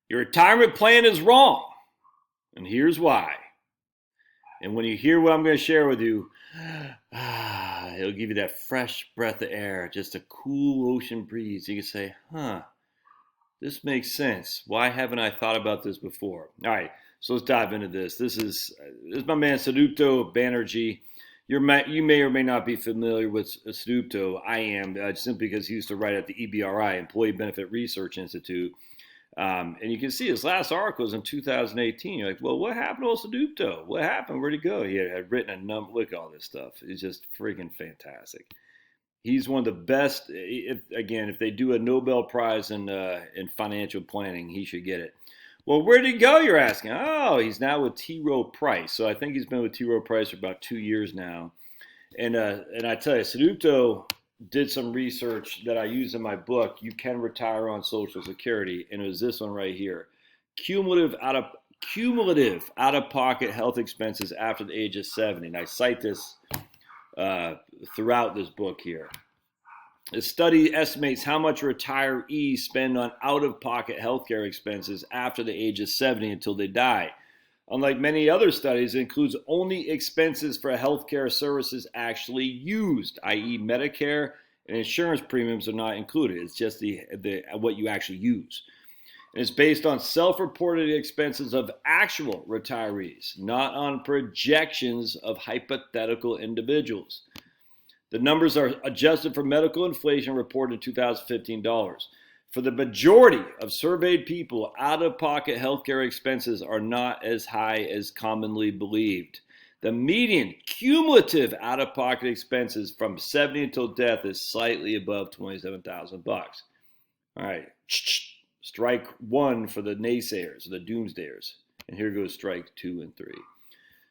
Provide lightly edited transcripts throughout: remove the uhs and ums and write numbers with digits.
Your retirement plan is wrong, and here's why. And when you hear what I'm going to share with you, it'll give you that fresh breath of air, just a cool ocean breeze. You can say, this makes sense. Why haven't I thought about this before? All right, so let's dive into this. This is my man Sudipto Banerjee. You may or may not be familiar with Sudipto. I am, simply because he used to write at the EBRI, Employee Benefit Research Institute. And you can see his last article was in 2018. You're like, well, what happened to Sudipto? What happened? Where'd he go? He had written a number. Look at all this stuff. It's just freaking fantastic. He's one of the best. If they do a Nobel Prize in financial planning, he should get it. Well, where'd he go, you're asking? Oh, he's now with T. Rowe Price. So I think he's been with T. Rowe Price for about 2 years now. And I tell you, Sudipto did some research that I use in my book, You Can Retire on Social Security, and it was this one right here. Cumulative out-of-pocket health expenses after the age of 70. And I cite this throughout this book here. The study estimates how much retirees spend on out-of-pocket healthcare expenses after the age of 70 until they die. Unlike many other studies, it includes only expenses for healthcare services actually used, i.e. Medicare and insurance premiums are not included. It's just what you actually use. And it's based on self-reported expenses of actual retirees, not on projections of hypothetical individuals. The numbers are adjusted for medical inflation reported in 2015 dollars. For the majority of surveyed people, out-of-pocket healthcare expenses are not as high as commonly believed. The median cumulative out-of-pocket expenses from 70 until death is slightly above $27,000. All right, strike one for the naysayers, the doomsdayers. And here goes strike 2 and 3.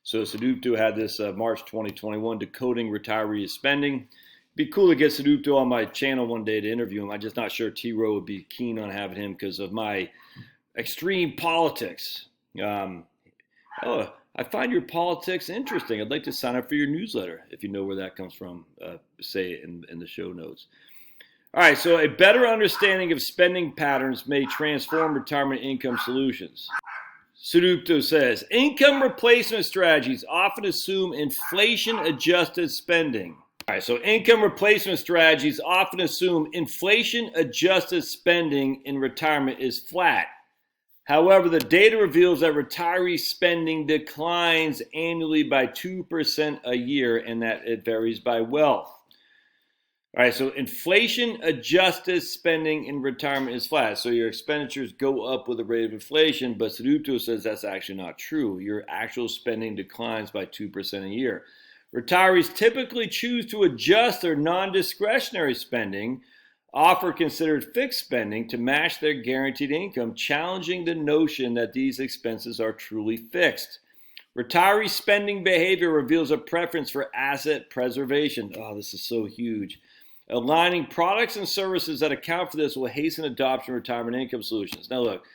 So Sudipto had this March 2021, Decoding Retiree Spending. It'd be cool to get Sudipto on my channel one day to interview him. I'm just not sure T. Rowe would be keen on having him because of my extreme politics. I find your politics interesting. I'd like to sign up for your newsletter if you know where that comes from. Say it in the show notes. All right, so a better understanding of spending patterns may transform retirement income solutions. Sudipto says, income replacement strategies often assume inflation-adjusted spending. All right, so income replacement strategies often assume inflation-adjusted spending in retirement is flat. However, the data reveals that retiree spending declines annually by 2% a year and that it varies by wealth. All right, so inflation-adjusted spending in retirement is flat. So your expenditures go up with the rate of inflation, but Sudipto says that's actually not true. Your actual spending declines by 2% a year. Retirees typically choose to adjust their non-discretionary spending, often considered fixed spending, to match their guaranteed income, challenging the notion that these expenses are truly fixed. Retiree spending behavior reveals a preference for asset preservation. Oh, this is so huge. Aligning products and services that account for this will hasten adoption of retirement income solutions. Now look,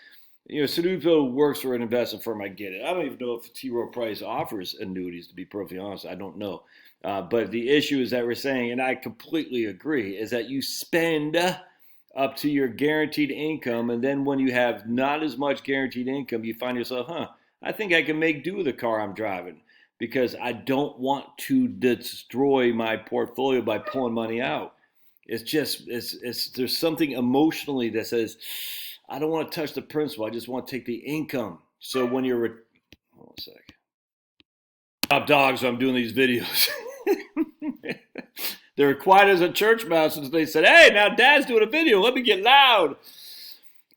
Sudipto works for an investment firm. I get it. I don't even know if T. Rowe Price offers annuities, to be perfectly honest. I don't know. But the issue is that we're saying, and I completely agree, is that you spend up to your guaranteed income, and then when you have not as much guaranteed income, you find yourself, I think I can make do with the car I'm driving because I don't want to destroy my portfolio by pulling money out. It's just, there's something emotionally that says, I don't want to touch the principal. I just want to take the income. So when you're, hold on a sec. Top dogs, I'm doing these videos. They're quiet as a church mouse since they said, hey, now Dad's doing a video. Let me get loud.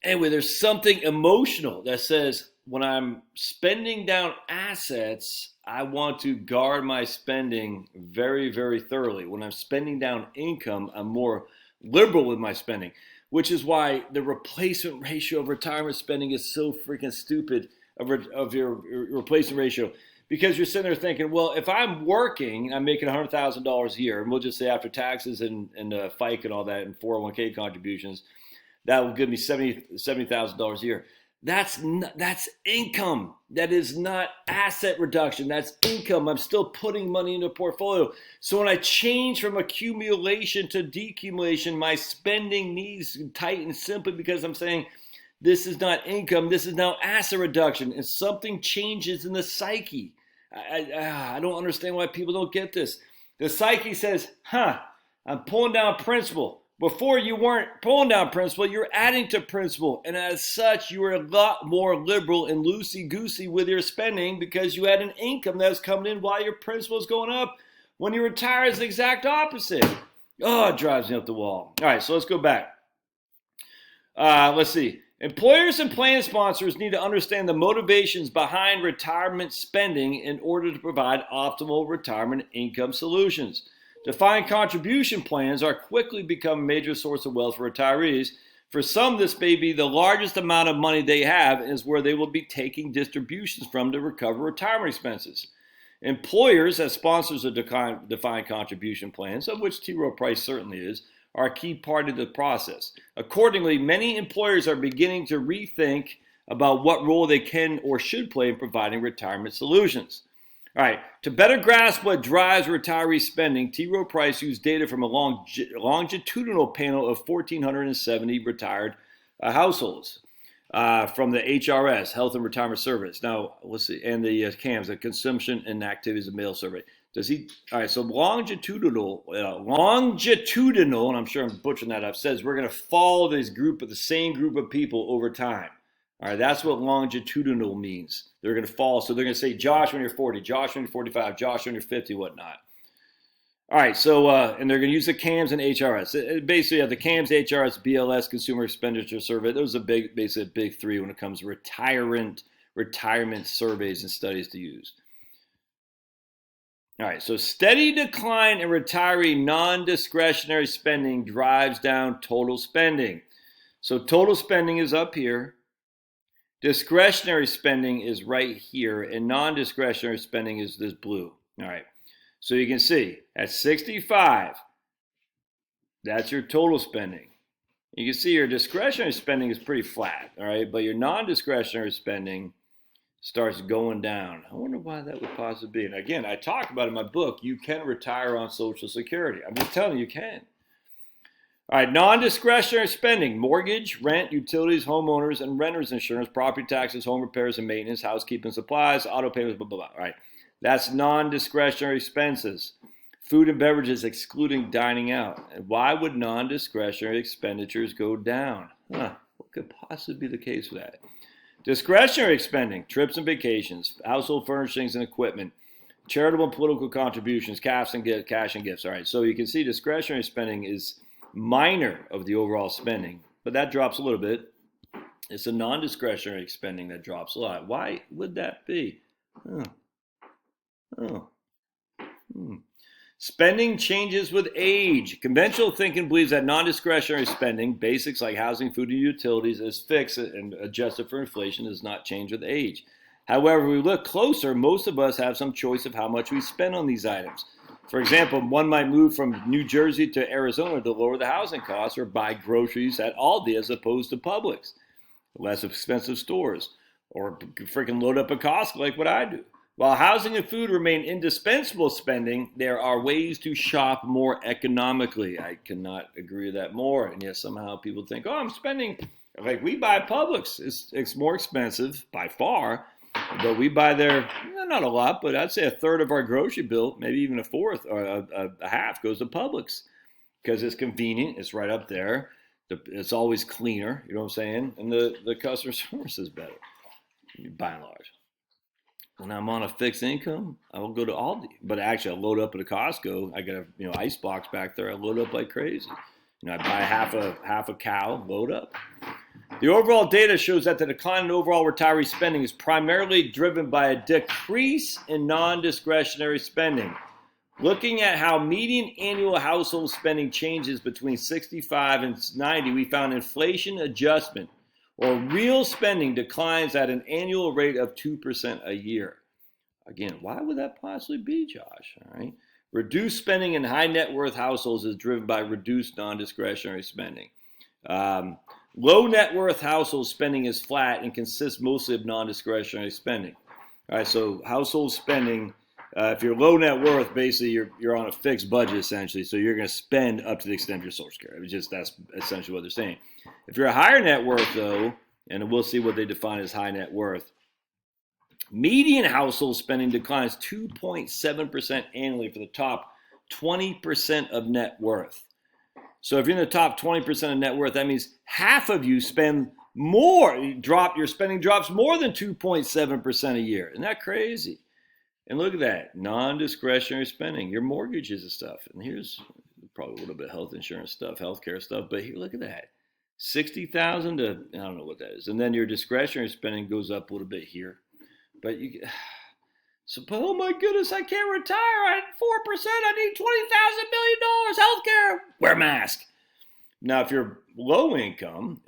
Anyway, there's something emotional that says when I'm spending down assets, I want to guard my spending very, very thoroughly. When I'm spending down income, I'm more liberal with my spending, which is why the replacement ratio of retirement spending is so freaking stupid of your replacement ratio. Because you're sitting there thinking, well, if I'm working, I'm making $100,000 a year, and we'll just say after taxes and FICA and all that and 401k contributions, that will give me $70,000 a year. That's income. That is not asset reduction. That's income. I'm still putting money into a portfolio. So when I change from accumulation to decumulation, my spending needs to tighten simply because I'm saying This is not income. This is now asset reduction. And something changes in the psyche. I don't understand why people don't get this. The psyche says, I'm pulling down principal. Before you weren't pulling down principal, you're adding to principal. And as such, you were a lot more liberal and loosey-goosey with your spending because you had an income that was coming in while your principal was going up. When you retire, it's the exact opposite. Oh, it drives me up the wall. All right, so let's go back. Let's see. Employers and plan sponsors need to understand the motivations behind retirement spending in order to provide optimal retirement income solutions. Defined contribution plans are quickly become a major source of wealth for retirees. For some, this may be the largest amount of money they have and is where they will be taking distributions from to recover retirement expenses. Employers, as sponsors of defined contribution plans, of which T. Rowe Price certainly is, are a key part of the process. Accordingly, many employers are beginning to rethink about what role they can or should play in providing retirement solutions. All right, to better grasp what drives retiree spending, T. Rowe Price used data from a longitudinal panel of 1,470 retired households from the HRS, Health and Retirement Service. Now, let's see, and the CAMS, the Consumption and Activities of Male Survey. All right, so longitudinal, and I'm sure I'm butchering that up, says we're going to follow the same group of people over time. All right, that's what longitudinal means. They're going to follow. So they're going to say, Josh, when you're 40, Josh, when you're 45, Josh, when you're 50, whatnot. All right, so, and they're going to use the CAMS and HRS. Basically, the CAMS, HRS, BLS, Consumer Expenditure Survey. Those are basically big three when it comes to retirement surveys and studies to use. All right, so steady decline in retiree non-discretionary spending drives down total spending. So total spending is up here. Discretionary spending is right here, and non-discretionary spending is this blue. All right, so you can see at 65, that's your total spending. You can see your discretionary spending is pretty flat, all right, but your non-discretionary spending starts going down. I wonder why that would possibly be. And again, I talk about in my book, you can retire on Social Security. I'm just telling you can. All right, non-discretionary spending, mortgage, rent, utilities, homeowners, and renters insurance, property taxes, home repairs and maintenance, housekeeping supplies, auto payments, blah, blah, blah. All right, that's non-discretionary expenses. Food and beverages excluding dining out. And why would non-discretionary expenditures go down? What could possibly be the case for that? Discretionary spending, trips and vacations, household furnishings and equipment, charitable and political contributions, cash and gifts. All right, so you can see discretionary spending is minor of the overall spending, but that drops a little bit. It's a non-discretionary spending that drops a lot. Why would that be? Spending changes with age. Conventional thinking believes that non-discretionary spending, basics like housing, food, and utilities, is fixed and adjusted for inflation, does not change with age. However, if we look closer, most of us have some choice of how much we spend on these items. For example, one might move from New Jersey to Arizona to lower the housing costs or buy groceries at Aldi as opposed to Publix, less expensive stores, or freaking load up a Costco like what I do. While housing and food remain indispensable spending, there are ways to shop more economically. I cannot agree with that more. And yet somehow people think, I'm spending, like we buy Publix. It's more expensive by far, but we buy there, not a lot, but I'd say a third of our grocery bill, maybe even a fourth or a half goes to Publix because it's convenient. It's right up there. It's always cleaner, you know what I'm saying? And the customer service is better, by and large. When I'm on a fixed income, I will go to Aldi. But actually, I load up at a Costco. I got a ice box back there. I load up like crazy. I buy half a cow, load up. The overall data shows that the decline in overall retiree spending is primarily driven by a decrease in non-discretionary spending. Looking at how median annual household spending changes between 65 and 90, we found inflation adjustment, or real spending, declines at an annual rate of 2% a year. Again, why would that possibly be, Josh? All right. Reduced spending in high net worth households is driven by reduced non-discretionary spending. Low net worth household spending is flat and consists mostly of non-discretionary spending. All right, so household spending, if you're low net worth, basically you're on a fixed budget essentially, so you're going to spend up to the extent of your Social Security. That's essentially what they're saying. If you're a higher net worth, though, And we'll see what they define as high net worth. Median household spending declines 2.7% annually for the top 20% of net worth. So if you're in the top 20% of net worth, that means half of you spend more. Your spending drops more than 2.7% a year. Isn't that crazy? And look at that, non-discretionary spending, your mortgages and stuff. And here's probably a little bit of health insurance stuff, healthcare stuff. But here, look at that, 60,000 to, I don't know what that is. And then your discretionary spending goes up a little bit here. But oh my goodness, I can't retire at 4%. I need $20,000 million healthcare. Wear a mask. Now, if you're low income,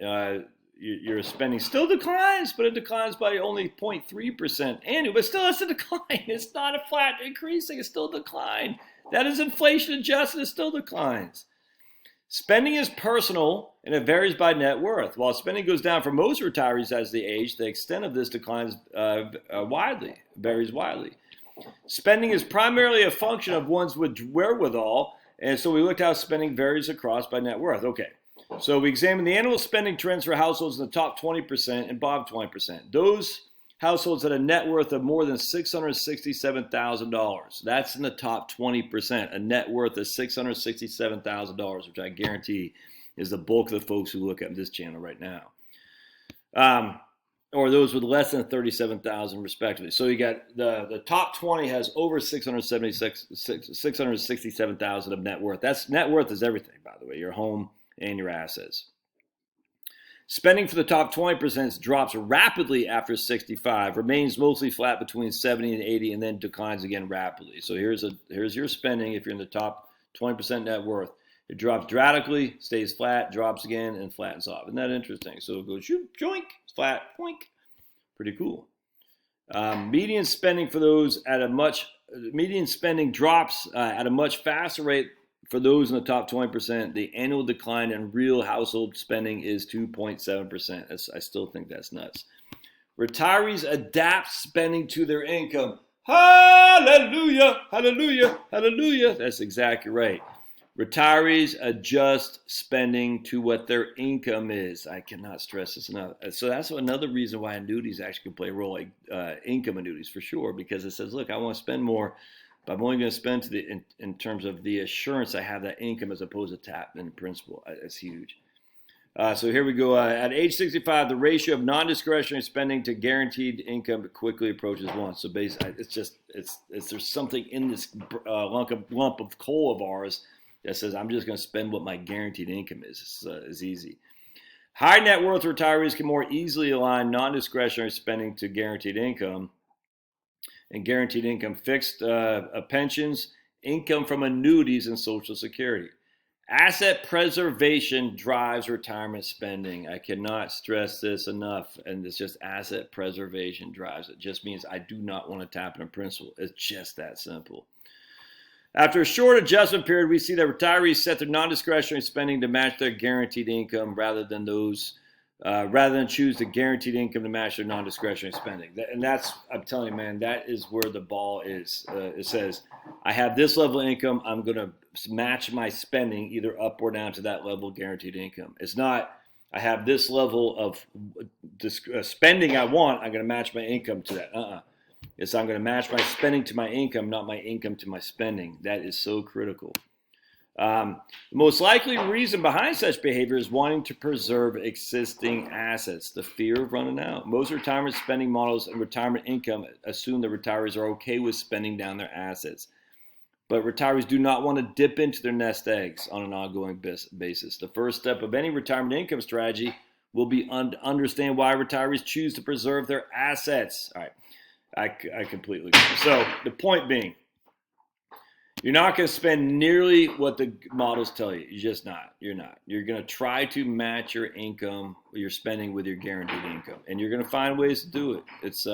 your spending still declines, but it declines by only 0.3% annually. But still, it's a decline. It's not a flat increasing. It's still a decline. That is inflation adjusted. It still declines. Spending is personal, and it varies by net worth. While spending goes down for most retirees as they age, the extent of this declines varies widely. Spending is primarily a function of one's wherewithal, and so we looked at how spending varies across by net worth. Okay, so we examined the annual spending trends for households in the top 20% and bottom 20%. Those households had a net worth of more than $667,000. That's in the top 20%, a net worth of $667,000, which I guarantee is the bulk of the folks who look at this channel right now. Or those with less than 37,000 respectively. So you got the top 20 has over 667,000 of net worth. That's net worth is everything, by the way, your home and your assets. Spending for the top 20% drops rapidly after 65, remains mostly flat between 70 and 80, and then declines again rapidly. So here's your spending if you're in the top 20% net worth. It drops dramatically, stays flat, drops again, and flattens off. Isn't that interesting? So it goes joink, flat, poink. Pretty cool. Median spending drops at a much faster rate for those in the top 20%. The annual decline in real household spending is 2.7%. I still think that's nuts. Retirees adapt spending to their income. Hallelujah, hallelujah, hallelujah. That's exactly right. Retirees adjust spending to what their income is. I cannot stress this enough. So that's another reason why annuities actually can play a role, like income annuities for sure, because it says, look, I want to spend more, but I'm only going to spend in terms of the assurance I have that income as opposed to tap in principle. That's huge. So here we go. At age 65, the ratio of non-discretionary spending to guaranteed income quickly approaches 1. So basically, there's something in this lump of coal of ours that says I'm just going to spend what my guaranteed income is. It's easy. High net worth retirees can more easily align non-discretionary spending to guaranteed income. And guaranteed income, fixed pensions, income from annuities, and Social Security. Asset preservation drives retirement spending. I cannot stress this enough. And it's just asset preservation drives it. Just means I do not want to tap into principal. It's just that simple. After a short adjustment period, we see that retirees set their non-discretionary spending to match their guaranteed income rather than choose the guaranteed income to match their non-discretionary spending. And that's, I'm telling you, man, that is where the ball is. It says, I have this level of income, I'm going to match my spending either up or down to that level of guaranteed income. It's not, I have this level of spending I want, I'm going to match my income to that. It's I'm going to match my spending to my income, not my income to my spending. That is so critical. The most likely reason behind such behavior is wanting to preserve existing assets, the fear of running out. Most retirement spending models and retirement income assume that retirees are okay with spending down their assets. But retirees do not want to dip into their nest eggs on an ongoing basis. The first step of any retirement income strategy will be to understand why retirees choose to preserve their assets. All right, I completely agree. So the point being, you're not going to spend nearly what the models tell you. You're just not. You're not. You're going to try to match your income, your spending with your guaranteed income. And you're going to find ways to do it. It's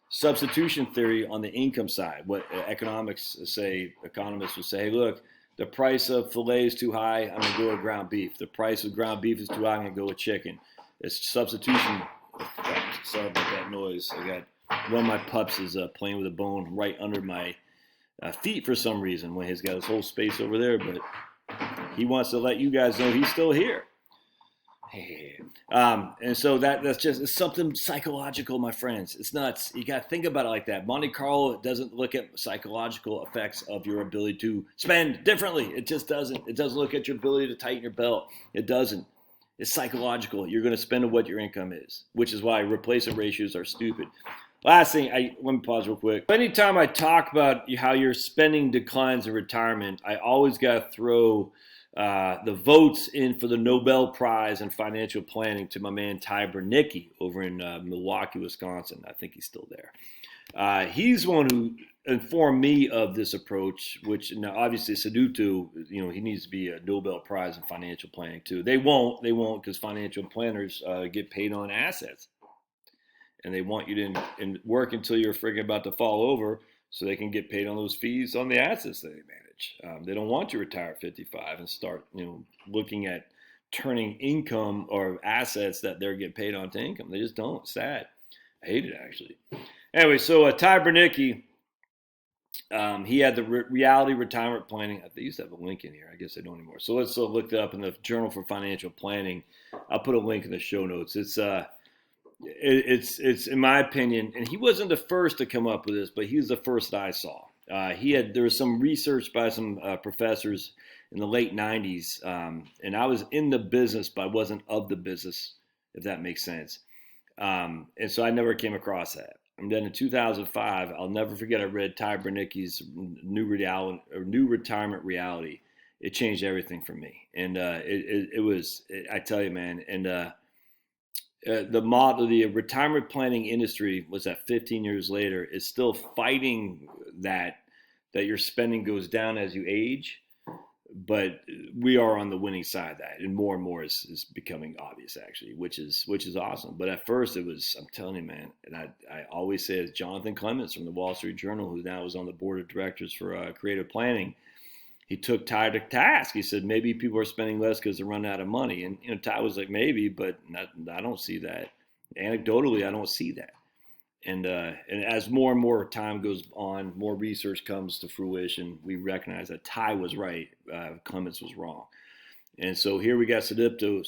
substitution theory on the income side. What economists would say, hey, look, the price of filet is too high, I'm going to go with ground beef. The price of ground beef is too high, I'm going to go with chicken. It's substitution. Sorry about that noise. I got one of my pups is playing with a bone right under my feet for some reason when he's got his whole space over there, but he wants to let you guys know he's still here. And so that's just it's something psychological, my friends. It's nuts. You got to think about it like that. Monte Carlo doesn't look at psychological effects of your ability to spend differently. It just doesn't. It doesn't look at your ability to tighten your belt. It doesn't. It's psychological. You're going to spend what your income is, which is why replacement ratios are stupid. Last thing, let me pause real quick. Anytime I talk about how your spending declines in retirement, I always got to throw the votes in for the Nobel Prize in financial planning to my man Ty Bernicki over in Milwaukee, Wisconsin. I think he's still there. He's the one who informed me of this approach, which now obviously Seduto, he needs to be a Nobel Prize in financial planning too. They won't because financial planners get paid on assets. And they want you to work until you're freaking about to fall over so they can get paid on those fees on the assets that they manage. They don't want you to retire at 55 and start, looking at turning income or assets that they're getting paid on to income. They just don't. It's sad. I hate it, actually. Anyway, so Ty Bernicki, he had the reality retirement planning. I used to have a link in here. I guess I don't anymore. So let's look it up in the Journal for Financial Planning. I'll put a link in the show notes. It's in my opinion, and he wasn't the first to come up with this, but he was the first that I saw. There was some research by some professors in the late 90s, and I was in the business, but I wasn't of the business, if that makes sense. And so I never came across that. And then in 2005, I'll never forget, I read Ty Bernicki's New Retirement Reality. It changed everything for me, and it was, I tell you, man, and the retirement planning industry was that 15 years later is still fighting that your spending goes down as you age, but we are on the winning side of that, and more is becoming obvious, actually, which is awesome. But at first it was, I'm telling you, man, and I always say, it's Jonathan Clements from the Wall Street Journal, who now is on the board of directors for creative planning. He took Ty to task. He said, maybe people are spending less because they're running out of money. And Ty was like, maybe, but I don't see that. Anecdotally, I don't see that. And as more and more time goes on, more research comes to fruition, we recognize that Ty was right, Clements was wrong. And so here we got Sedipto.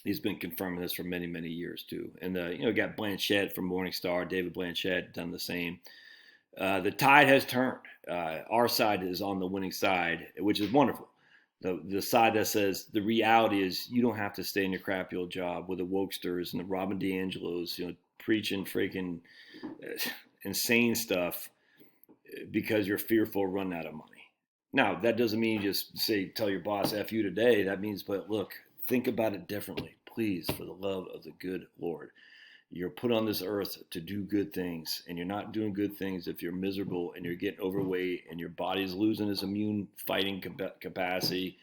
He's been confirming this for many, many years too. And got Blanchett from Morningstar, David Blanchett, done the same. The tide has turned. Our side is on the winning side, which is wonderful. The side that says the reality is you don't have to stay in your crappy old job with the wokesters and the Robin DiAngelos, preaching freaking insane stuff because you're fearful of running out of money. Now, that doesn't mean you just tell your boss, F you today. That means, but look, think about it differently, please, for the love of the good Lord. You're put on this earth to do good things, and you're not doing good things if you're miserable and you're getting overweight and your body's losing its immune fighting capacity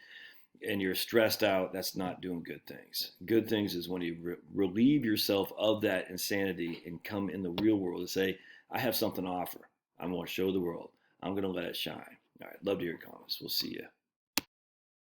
and you're stressed out. That's not doing good things. Good things is when you relieve yourself of that insanity and come in the real world and say, I have something to offer. I'm going to show the world. I'm going to let it shine. All right. Love to hear your comments. We'll see you.